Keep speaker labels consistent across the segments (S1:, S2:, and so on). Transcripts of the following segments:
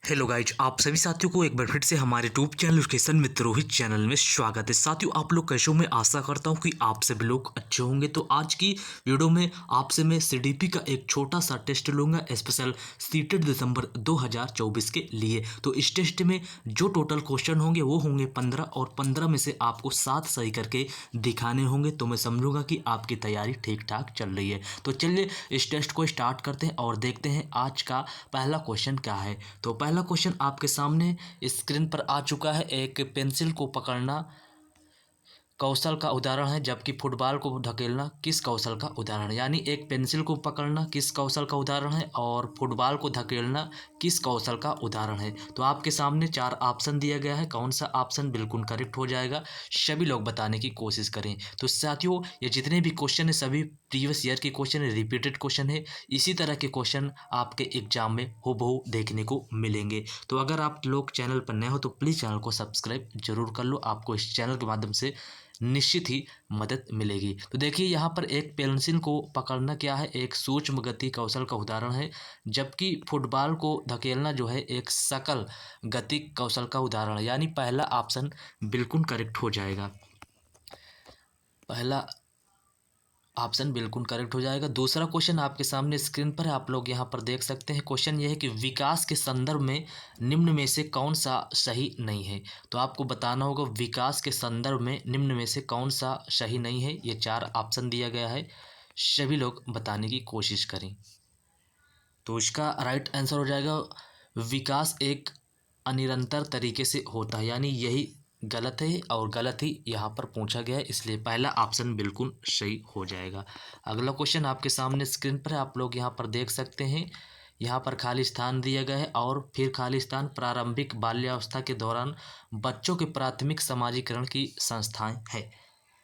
S1: Hello guys, आप सभी साथियों को एक बार फिर से हमारे यूट्यूब चैनल एजुकेशन मित्र रोहित चैनल में स्वागत है। साथियों, आप लोग कैसे हो? मैं आशा करता हूं कि आप सभी लोग अच्छे होंगे। तो आज की वीडियो में आपसे मैं सीडीपी का एक छोटा सा टेस्ट लूंगा, स्पेशल सीटेड दिसंबर 2024 के लिए। तो इस टेस्ट में जो टोटल क्वेश्चन होंगे वो होंगे 15 और 15 में से आपको 7 सही करके दिखाने होंगे। तो मैं समझूंगा कि आपकी तैयारी ठीक ठाक चल रही है। तो चलिए इस टेस्ट को स्टार्ट करते हैं और देखते हैं आज का पहला क्वेश्चन क्या है। तो पहला क्वेश्चन आपके सामने स्क्रीन पर आ चुका है। एक पेंसिल को पकड़ना कौशल का उदाहरण है, जबकि फुटबॉल को धकेलना किस कौशल का उदाहरण है। यानी एक पेंसिल को पकड़ना किस कौशल का उदाहरण है और फुटबॉल को धकेलना किस कौशल का उदाहरण है। तो आपके सामने 4 ऑप्शन दिया गया है, कौन सा ऑप्शन बिल्कुल करेक्ट हो जाएगा सभी लोग बताने की कोशिश करें। तो साथियों, ये जितने भी क्वेश्चन है सभी प्रीवियस ईयर के क्वेश्चन है, रिपीटेड क्वेश्चन है। इसी तरह के क्वेश्चन आपके एग्जाम में हूबहू देखने को मिलेंगे। तो अगर आप लोग चैनल पर नए हो तो प्लीज़ चैनल को सब्सक्राइब जरूर कर लो, आपको इस चैनल के माध्यम से निश्चित ही मदद मिलेगी। तो देखिए यहाँ पर एक पेंसिल को पकड़ना क्या है, एक सूक्ष्म गति कौशल का उदाहरण है, जबकि फुटबॉल को धकेलना जो है एक सकल गति कौशल का उदाहरण है। यानी पहला ऑप्शन बिल्कुल करेक्ट हो जाएगा, पहला ऑप्शन बिल्कुल करेक्ट हो जाएगा। दूसरा क्वेश्चन आपके सामने स्क्रीन पर है, आप लोग यहाँ पर देख सकते हैं। क्वेश्चन ये है कि विकास के संदर्भ में निम्न में से कौन सा सही नहीं है। तो आपको बताना होगा विकास के संदर्भ में निम्न में से कौन सा सही नहीं है। ये 4 ऑप्शन दिया गया है, सभी लोग बताने की कोशिश करें। तो इसका राइट आंसर हो जाएगा विकास एक अनिरंतर तरीके से होता है। यानी यही गलत है और गलत ही यहाँ पर पूछा गया है, इसलिए पहला ऑप्शन बिल्कुल सही हो जाएगा। अगला क्वेश्चन आपके सामने स्क्रीन पर है, आप लोग यहाँ पर देख सकते हैं। यहाँ पर खाली स्थान दिया गया है और फिर खाली स्थान प्रारंभिक बाल्यावस्था के दौरान बच्चों के प्राथमिक समाजीकरण की संस्थाएं है।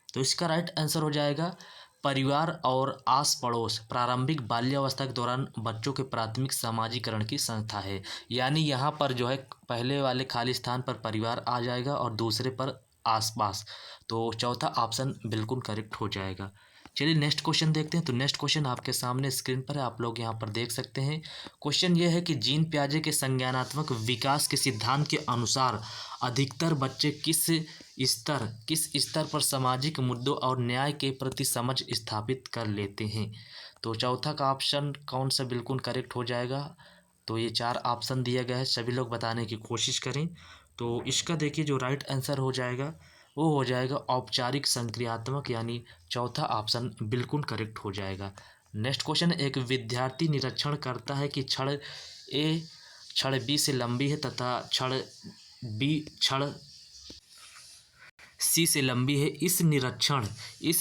S1: तो इसका राइट आंसर हो जाएगा परिवार और आस पड़ोस प्रारंभिक बाल्यावस्था के दौरान बच्चों के प्राथमिक समाजीकरण की संस्था है। यानी यहाँ पर जो है पहले वाले खाली स्थान पर परिवार आ जाएगा और दूसरे पर आसपास। तो चौथा ऑप्शन बिल्कुल करेक्ट हो जाएगा। चलिए नेक्स्ट क्वेश्चन देखते हैं। तो नेक्स्ट क्वेश्चन आपके सामने स्क्रीन पर है, आप लोग यहाँ पर देख सकते हैं। क्वेश्चन ये है कि जीन पियाजे के संज्ञानात्मक विकास के सिद्धांत के अनुसार अधिकतर बच्चे किस स्तर पर सामाजिक मुद्दों और न्याय के प्रति समझ स्थापित कर लेते हैं। तो चौथा का ऑप्शन कौन सा बिल्कुल करेक्ट हो जाएगा। तो ये 4 ऑप्शन दिया गया है, सभी लोग बताने की कोशिश करें। तो इसका देखिए जो राइट आंसर हो जाएगा वो हो जाएगा औपचारिक संक्रियात्मक, यानी चौथा ऑप्शन बिल्कुल करेक्ट हो जाएगा। नेक्स्ट क्वेश्चन, एक विद्यार्थी निरीक्षण करता है कि क्षण बी से लंबी है तथा क्षण सी से लंबी है। इस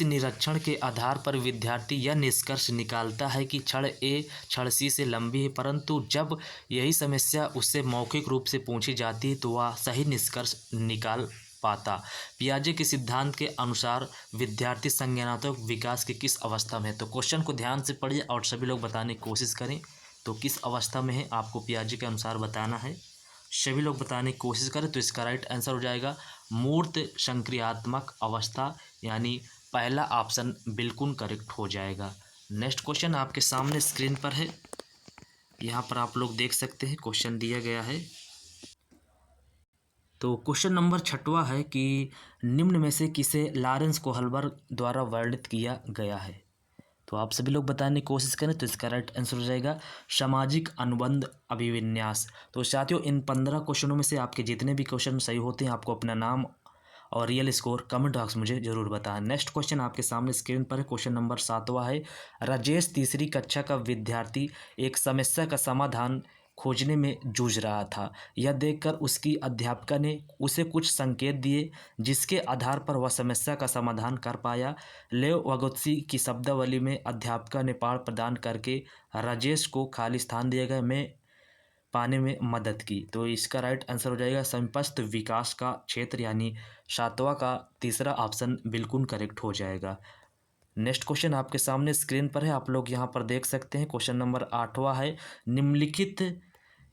S1: निरीक्षण के आधार पर विद्यार्थी यह निष्कर्ष निकालता है कि क्षण ए क्षण सी से लंबी है, परंतु जब यही समस्या उससे मौखिक रूप से पूछी जाती है तो वह सही निष्कर्ष निकाल पाता। पियाजे के सिद्धांत के अनुसार विद्यार्थी संज्ञानात्मक विकास की किस अवस्था में है। तो क्वेश्चन को ध्यान से पढ़िए और सभी लोग बताने की कोशिश करें। तो किस अवस्था में है आपको पियाजे के अनुसार बताना है, सभी लोग बताने की कोशिश करें। तो इसका राइट आंसर हो जाएगा मूर्त संक्रियात्मक अवस्था, यानी पहला ऑप्शन बिल्कुल करेक्ट हो जाएगा। नेक्स्ट क्वेश्चन आपके सामने स्क्रीन पर है, यहाँ पर आप लोग देख सकते हैं क्वेश्चन दिया गया है। तो क्वेश्चन नंबर 6वां है कि निम्न में से किसे लॉरेंस कोहलबर्ग द्वारा वर्णित किया गया है। तो आप सभी लोग बताने की कोशिश करें। तो इसका राइट आंसर हो जाएगा सामाजिक अनुबंध अभिविन्यास। तो साथियों, इन 15 क्वेश्चनों में से आपके जितने भी क्वेश्चन सही होते हैं आपको अपना नाम और रियल स्कोर कमेंट बॉक्स मुझे जरूर बताएं। नेक्स्ट क्वेश्चन आपके सामने स्क्रीन पर है, क्वेश्चन नंबर 7वां है। राजेश तीसरी कक्षा का विद्यार्थी एक समस्या का समाधान खोजने में जूझ रहा था। यह देखकर उसकी अध्यापिका ने उसे कुछ संकेत दिए जिसके आधार पर वह समस्या का समाधान कर पाया। लेव वगोत्सी की शब्दावली में अध्यापिका ने पाठ प्रदान करके राजेश को खाली स्थान दिए गए में पाने में मदद की। तो इसका राइट आंसर हो जाएगा संपस्त विकास का क्षेत्र, यानी 7वां का तीसरा ऑप्शन बिल्कुल करेक्ट हो जाएगा। नेक्स्ट क्वेश्चन आपके सामने स्क्रीन पर है, आप लोग यहाँ पर देख सकते हैं। क्वेश्चन नंबर 8वां है, निम्नलिखित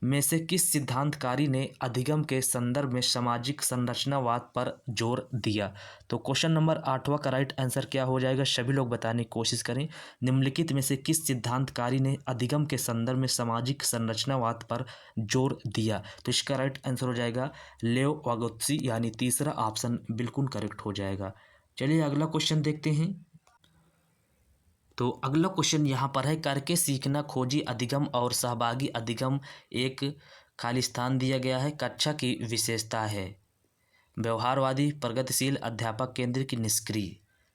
S1: में से किस सिद्धांतकारी ने अधिगम के संदर्भ में सामाजिक संरचनावाद पर जोर दिया? तो क्वेश्चन नंबर 8वां का राइट आंसर क्या हो जाएगा? सभी लोग बताने की कोशिश करें। निम्नलिखित में से किस सिद्धांतकारी ने अधिगम के संदर्भ में सामाजिक संरचनावाद पर जोर दिया? तो इसका राइट आंसर हो जाएगा लेओ वागोत्स्की, यानी तीसरा ऑप्शन बिल्कुल करेक्ट हो जाएगा। चलिए अगला क्वेश्चन देखते हैं। तो अगला क्वेश्चन यहाँ पर है, करके सीखना खोजी अधिगम और सहभागी अधिगम एक खाली स्थान दिया गया है। कक्षा की विशेषता है व्यवहारवादी, प्रगतिशील, अध्यापक केंद्र की निष्क्रिय।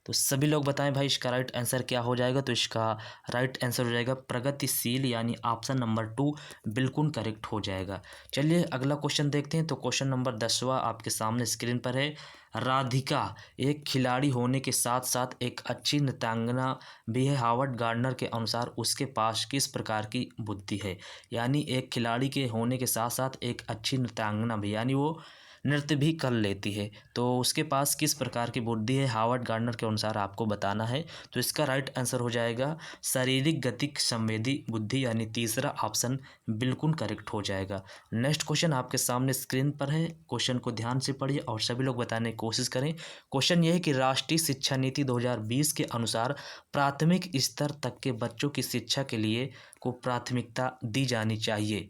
S1: तो सभी लोग बताएं भाई इसका राइट आंसर क्या हो जाएगा? तो इसका राइट आंसर हो जाएगा प्रगतिशील, यानी ऑप्शन नंबर 2 बिल्कुल करेक्ट हो जाएगा। चलिए अगला क्वेश्चन देखते हैं। तो क्वेश्चन नंबर 10वां आपके सामने स्क्रीन पर है। राधिका एक खिलाड़ी होने के साथ साथ एक अच्छी नृत्यांगना भी है। हावर्ड गार्डनर के अनुसार उसके पास किस प्रकार की बुद्धि है? यानी एक खिलाड़ी के होने के साथ साथ एक अच्छी नृत्यांगना भी, यानी वो नृत्य भी कर लेती है, तो उसके पास किस प्रकार की बुद्धि है हार्वर्ड गार्डनर के अनुसार आपको बताना है। तो इसका राइट आंसर हो जाएगा शारीरिक गतिक संवेदी बुद्धि, यानी तीसरा ऑप्शन बिल्कुल करेक्ट हो जाएगा। नेक्स्ट क्वेश्चन आपके सामने स्क्रीन पर है। क्वेश्चन को ध्यान से पढ़िए और सभी लोग बताने की कोशिश करें। क्वेश्चन ये है कि राष्ट्रीय शिक्षा नीति 2020 के अनुसार प्राथमिक स्तर तक के बच्चों की शिक्षा के लिए को प्राथमिकता दी जानी चाहिए।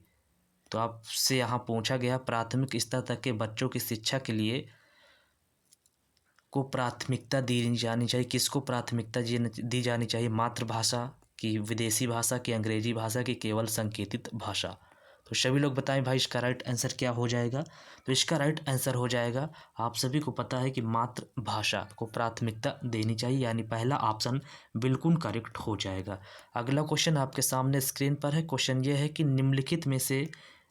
S1: तो आपसे यहाँ पूछा गया प्राथमिक स्तर तक के बच्चों की शिक्षा के लिए को प्राथमिकता दी जानी चाहिए। किसको प्राथमिकता दी जानी चाहिए? मातृभाषा की, विदेशी भाषा की, अंग्रेजी भाषा की, केवल संकेतित भाषा। तो सभी लोग बताएं भाई इसका राइट आंसर क्या हो जाएगा? तो इसका राइट आंसर हो जाएगा, आप सभी को पता है कि मातृभाषा को प्राथमिकता देनी चाहिए, यानी पहला ऑप्शन बिल्कुल करेक्ट हो जाएगा। अगला क्वेश्चन आपके सामने स्क्रीन पर है। क्वेश्चन ये है कि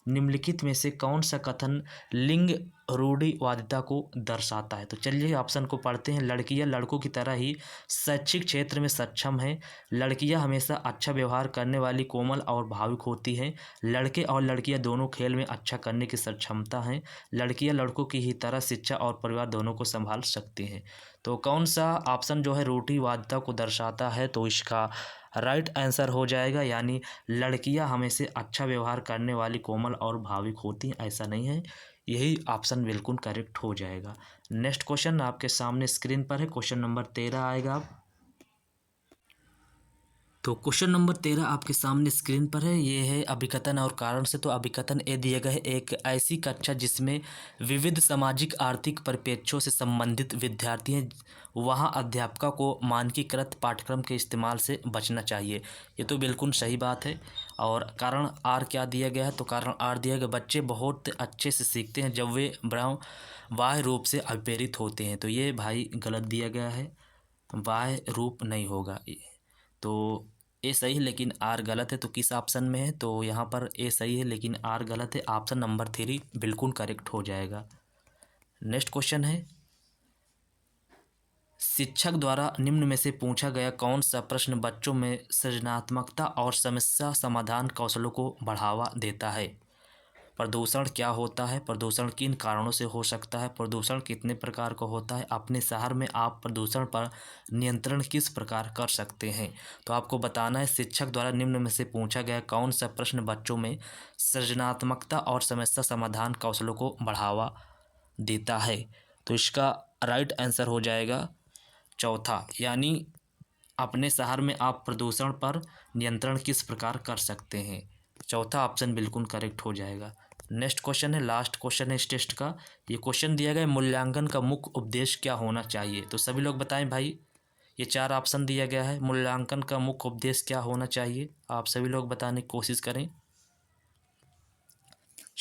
S1: निम्नलिखित में से कौन सा कथन लिंग रूढ़िवादिता को दर्शाता है? तो चलिए ऑप्शन को पढ़ते हैं। लड़कियां लड़कों की तरह ही शैक्षिक क्षेत्र में सक्षम हैं। लड़कियां हमेशा अच्छा व्यवहार करने वाली, कोमल और भावुक होती हैं। लड़के और लड़कियां दोनों खेल में अच्छा करने की सक्षमता हैं। लड़कियां लड़कों की ही तरह शिक्षा और परिवार दोनों को संभाल सकती हैं। तो कौन सा ऑप्शन जो है रूढ़िवादिता को दर्शाता है? तो इसका राइट आंसर हो जाएगा, यानी लड़कियां हमेशा अच्छा व्यवहार करने वाली, कोमल और भावुक होती हैं, ऐसा नहीं है। यही ऑप्शन बिल्कुल करेक्ट हो जाएगा। नेक्स्ट क्वेश्चन आपके सामने स्क्रीन पर है। क्वेश्चन नंबर 13 आएगा। तो क्वेश्चन नंबर 13 आपके सामने स्क्रीन पर है। ये है अभिकथन और कारण से। तो अभिकथन ये दिया गया है, एक ऐसी कक्षा जिसमें विविध सामाजिक आर्थिक परिप्रेक्ष्यों से संबंधित विद्यार्थी हैं, वहाँ अध्यापकों को मानकीकृत पाठ्यक्रम के इस्तेमाल से बचना चाहिए। ये तो बिल्कुल सही बात है। और कारण आर क्या दिया गया है? तो कारण आर दिया गया, बच्चे बहुत अच्छे से सीखते हैं जब वे बाह्य रूप से अप्रेरित होते हैं। तो ये भाई गलत दिया गया है, बाह्य रूप नहीं होगा। तो ए सही है लेकिन आर गलत है। तो किस ऑप्शन में है? तो यहाँ पर ए सही है लेकिन आर गलत है। ऑप्शन नंबर 3 बिल्कुल करेक्ट हो जाएगा। नेक्स्ट क्वेश्चन है, शिक्षक द्वारा निम्न में से पूछा गया कौन सा प्रश्न बच्चों में सृजनात्मकता और समस्या समाधान कौशलों को बढ़ावा देता है? प्रदूषण क्या होता है? प्रदूषण किन कारणों से हो सकता है? प्रदूषण कितने प्रकार का होता है? अपने शहर में आप प्रदूषण पर नियंत्रण किस प्रकार कर सकते हैं? तो आपको बताना है शिक्षक द्वारा निम्न में से पूछा गया कौन सा प्रश्न बच्चों में सृजनात्मकता और समस्या समाधान कौशलों को बढ़ावा देता है? तो इसका राइट आंसर हो जाएगा चौथा, यानी अपने शहर में आप प्रदूषण पर नियंत्रण किस प्रकार कर सकते हैं। चौथा ऑप्शन बिल्कुल करेक्ट हो जाएगा। नेक्स्ट क्वेश्चन है, लास्ट क्वेश्चन है इस टेस्ट का। ये क्वेश्चन दिया गया है, मूल्यांकन का मुख्य उद्देश्य क्या होना चाहिए? तो सभी लोग बताएं भाई, ये 4 ऑप्शन दिया गया है, मूल्यांकन का मुख्य उद्देश्य क्या होना चाहिए? आप सभी लोग बताने की कोशिश करें।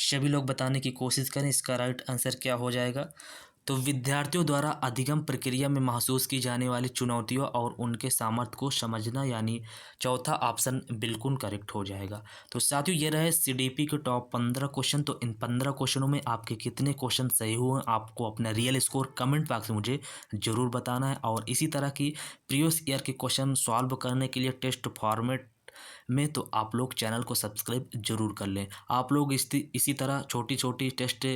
S1: सभी लोग बताने की कोशिश करें, इसका राइट आंसर क्या हो जाएगा? तो विद्यार्थियों द्वारा अधिगम प्रक्रिया में महसूस की जाने वाली चुनौतियों और उनके सामर्थ्य को समझना, यानी चौथा ऑप्शन बिल्कुल करेक्ट हो जाएगा। तो साथियों ये रहे सीडीपी के टॉप 15 क्वेश्चन। तो इन 15 क्वेश्चनों में आपके कितने क्वेश्चन सही हुए आपको अपना रियल स्कोर कमेंट बॉक्स में मुझे ज़रूर बताना है। और इसी तरह की प्रीवियस ईयर के क्वेश्चन सॉल्व करने के लिए टेस्ट फॉर्मेट में, तो आप लोग चैनल को सब्सक्राइब जरूर कर लें। आप लोग इसी तरह छोटी छोटी टेस्ट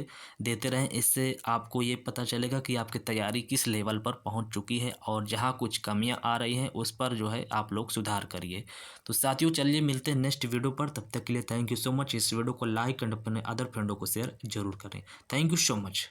S1: देते रहें, इससे आपको ये पता चलेगा कि आपकी तैयारी किस लेवल पर पहुंच चुकी है और जहां कुछ कमियां आ रही हैं उस पर जो है आप लोग सुधार करिए। तो साथियों चलिए मिलते हैं नेक्स्ट वीडियो पर, तब तक के लिए थैंक यू सो मच। इस वीडियो को लाइक एंड अपने अदर फ्रेंडों को शेयर जरूर करें। Thank you so much.